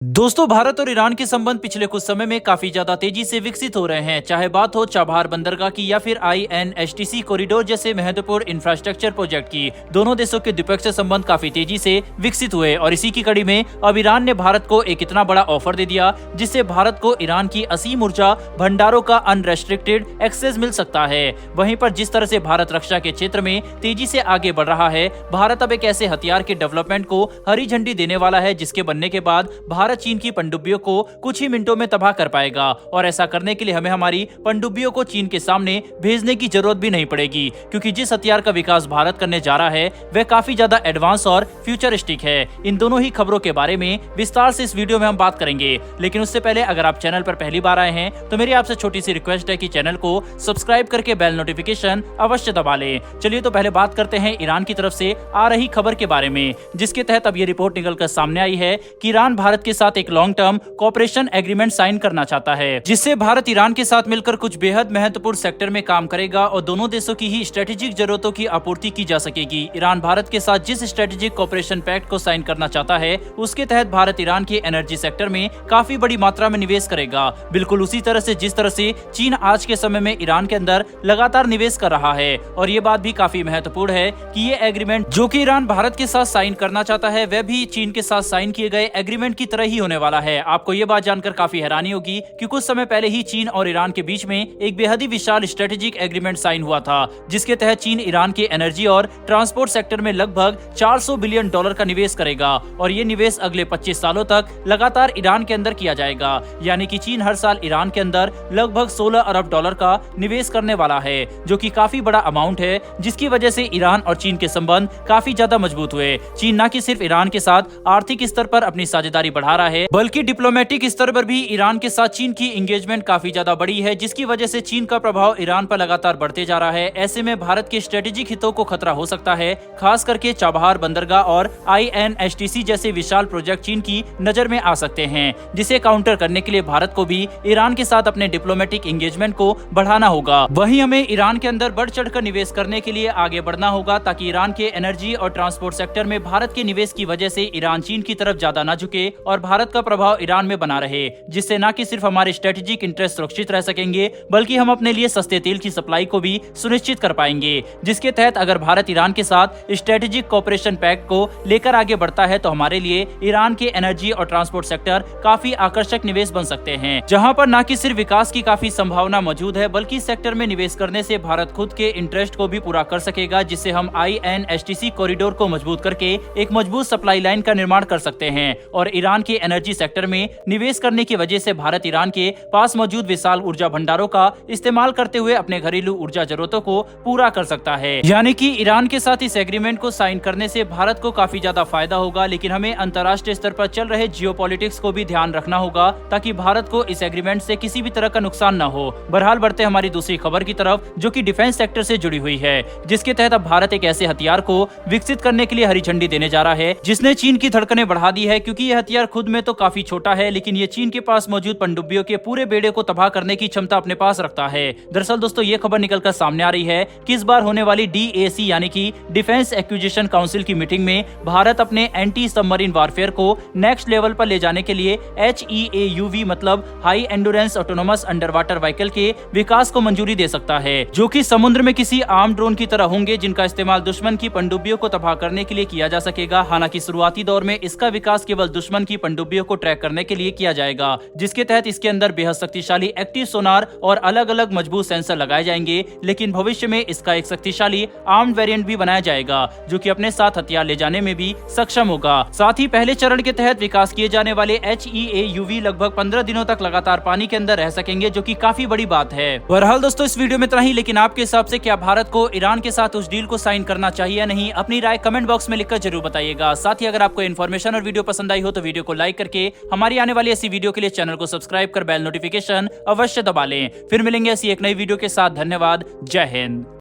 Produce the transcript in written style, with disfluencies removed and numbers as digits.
दोस्तों, भारत और ईरान के संबंध पिछले कुछ समय में काफी ज्यादा तेजी से विकसित हो रहे हैं। चाहे बात हो चाबहार बंदरगाह की या फिर INSTC कॉरिडोर जैसे महत्वपूर्ण इंफ्रास्ट्रक्चर प्रोजेक्ट की, दोनों देशों के द्विपक्षीय संबंध काफी तेजी से विकसित हुए और इसी की कड़ी में अब ईरान ने भारत को एक इतना बड़ा ऑफर दे दिया जिससे भारत को ईरान की असीम ऊर्जा भंडारों का अनरेस्ट्रिक्टेड एक्सेस मिल सकता है। वहीं पर जिस तरह से भारत रक्षा के क्षेत्र में तेजी से आगे बढ़ रहा है, भारत अब एक ऐसे हथियार के डेवलपमेंट को हरी झंडी देने वाला है जिसके बनने के बाद भारत चीन की पनडुब्बियों को कुछ ही मिनटों में तबाह कर पाएगा और ऐसा करने के लिए हमें हमारी पनडुब्बियों को चीन के सामने भेजने की जरूरत भी नहीं पड़ेगी, क्योंकि जिस हथियार का विकास भारत करने जा रहा है वह काफी ज्यादा एडवांस और फ्यूचरिस्टिक है। इन दोनों ही खबरों के बारे में विस्तार से इस वीडियो में हम बात करेंगे, लेकिन उससे पहले अगर आप चैनल पर पहली बार आए हैं तो मेरी आपसे छोटी सी रिक्वेस्ट है कि चैनल को सब्सक्राइब करके बेल नोटिफिकेशन अवश्य दबा लें। चलिए तो पहले बात करते हैं ईरान की तरफ से आ रही खबर के बारे में, जिसके तहत अब ये रिपोर्ट निकलकर सामने आई है कि ईरान भारत के साथ एक long term cooperation agreement sign करना चाहता है, जिससे भारत ईरान के साथ मिलकर कुछ बेहद महत्वपूर्ण सेक्टर में काम करेगा और दोनों देशों की ही स्ट्रेटेजिक जरूरतों की आपूर्ति की जा सकेगी। ईरान भारत के साथ जिस स्ट्रेटेजिक कोऑपरेशन पैक्ट को साइन करना चाहता है उसके तहत भारत ईरान के एनर्जी सेक्टर में काफी बड़ी मात्रा में निवेश करेगा, बिल्कुल उसी तरह से जिस तरह से चीन आज के समय में ईरान के अंदर लगातार निवेश कर रहा है। और ये बात भी काफी महत्वपूर्ण है कि ये एग्रीमेंट जो कि ईरान भारत के साथ साइन करना चाहता है वह भी चीन के साथ साइन किए गए एग्रीमेंट की तरह ही होने वाला है। आपको ये बात जानकर काफी हैरानी होगी कि कुछ समय पहले ही चीन और ईरान के बीच में एक बेहद ही विशाल स्ट्रेटेजिक एग्रीमेंट साइन हुआ था, जिसके तहत चीन ईरान के एनर्जी और ट्रांसपोर्ट सेक्टर में लगभग $400 बिलियन का निवेश करेगा और ये निवेश अगले 25 सालों तक लगातार ईरान के अंदर किया जाएगा। यानी कि चीन हर साल ईरान के अंदर लगभग $16 अरब का निवेश करने वाला है, जो कि काफी बड़ा अमाउंट है, जिसकी वजह से ईरान और चीन के संबंध काफी ज्यादा मजबूत हुए। चीन न कि सिर्फ ईरान के साथ आर्थिक स्तर पर अपनी साझेदारी बढ़ा रहा है, बल्कि डिप्लोमेटिक स्तर पर भी ईरान के साथ चीन की एंगेजमेंट काफी ज्यादा बड़ी है, जिसकी वजह से चीन का प्रभाव ईरान पर लगातार बढ़ते जा रहा है। ऐसे में भारत के स्ट्रेटेजिक हितों को खतरा हो सकता है, खास करके चाबहार बंदरगाह और INSTC जैसे विशाल प्रोजेक्ट चीन की नजर में आ सकते हैं, जिसे काउंटर करने के लिए भारत को भी ईरान के साथ अपने डिप्लोमेटिक एंगेजमेंट को बढ़ाना होगा। वहीं हमें ईरान के अंदर बढ़ चढ़कर निवेश करने के लिए आगे बढ़ना होगा, ताकि ईरान के एनर्जी और ट्रांसपोर्ट सेक्टर में भारत के निवेश की वजह से ईरान चीन की तरफ ज्यादा न झुके और भारत का प्रभाव ईरान में बना रहे, जिससे न कि सिर्फ हमारे स्ट्रेटेजिक इंटरेस्ट सुरक्षित रह सकेंगे, बल्कि हम अपने लिए सस्ते तेल की सप्लाई को भी सुनिश्चित कर पाएंगे। जिसके तहत अगर भारत ईरान के साथ स्ट्रेटेजिक कोऑपरेशन पैक्ट को लेकर आगे बढ़ता है तो हमारे लिए ईरान के एनर्जी और ट्रांसपोर्ट सेक्टर काफी आकर्षक निवेश बन सकते हैं, जहां पर न कि सिर्फ विकास की काफी संभावना मौजूद है, बल्कि इस सेक्टर में निवेश करने से भारत खुद के इंटरेस्ट को भी पूरा कर सकेगा, जिससे हम INSTC कॉरिडोर को मजबूत करके एक मजबूत सप्लाई लाइन का निर्माण कर सकते हैं। और ईरान के एनर्जी सेक्टर में निवेश करने की वजह से भारत ईरान के पास मौजूद विशाल ऊर्जा भंडारों का इस्तेमाल करते हुए अपने घरेलू ऊर्जा जरूरतों को पूरा कर सकता है। यानी कि ईरान के साथ इस एग्रीमेंट को साइन करने से भारत को काफी ज्यादा फायदा होगा, लेकिन हमें अंतर्राष्ट्रीय स्तर पर चल रहे जियोपॉलिटिक्स को भी ध्यान रखना होगा, ताकि भारत को इस एग्रीमेंट से किसी भी तरह का नुकसान न हो। बहरहाल बढ़ते हमारी दूसरी खबर की तरफ, जो कि डिफेंस सेक्टर से जुड़ी हुई है, जिसके तहत अब भारत एक ऐसे हथियार को विकसित करने के लिए हरी झंडी देने जा रहा है जिसने चीन की धड़कनें बढ़ा दी है, क्योंकि यह हथियार खुद में तो काफी छोटा है, लेकिन ये चीन के पास मौजूद पनडुब्बियों के पूरे बेड़े को तबाह करने की क्षमता अपने पास रखता है। दरअसल दोस्तों, ये खबर निकलकर सामने आ रही है कि इस बार होने वाली DAC यानी कि डिफेंस एक्विजिशन काउंसिल की मीटिंग में भारत अपने एंटी सबमरीन वारफेयर को नेक्स्ट लेवल पर ले जाने के लिए HEAUV मतलब high endurance autonomous under water vehicle के विकास को मंजूरी दे सकता है, जो कि समुद्र में किसी आर्म ड्रोन की तरह होंगे, जिनका इस्तेमाल दुश्मन की पनडुब्बियों को तबाह करने के लिए किया जा सकेगा। हालांकि शुरुआती दौर में इसका विकास केवल दुश्मन की पनडुब्बियों को ट्रैक करने के लिए किया जाएगा, जिसके तहत इसके अंदर बेहद शक्तिशाली एक्टिव सोनार और अलग अलग मजबूत सेंसर लगाए जाएंगे। लेकिन भविष्य में इसका एक शक्तिशाली आर्म्ड वेरिएंट भी बनाया जाएगा, जो कि अपने साथ हथियार ले जाने में भी सक्षम होगा। साथ ही पहले चरण के तहत विकास किए जाने वाले HEAUV लगभग 15 दिनों तक लगातार पानी के अंदर रह सकेंगे, जो कि काफी बड़ी बात है। बहरहाल दोस्तों, इस वीडियो में इतना ही, लेकिन आपके हिसाब से क्या भारत को ईरान के साथ उस डील को साइन करना चाहिए या नहीं? अपनी राय कमेंट बॉक्स में लिखकर जरूर बताइएगा। साथ ही अगर आपको इन्फॉर्मेशन और वीडियो पसंद आई हो तो वीडियो को लाइक करके हमारी आने वाली ऐसी वीडियो के लिए चैनल को सब्सक्राइब कर बेल नोटिफिकेशन अवश्य दबा लें। फिर मिलेंगे ऐसी एक नई वीडियो के साथ। धन्यवाद। जय हिंद।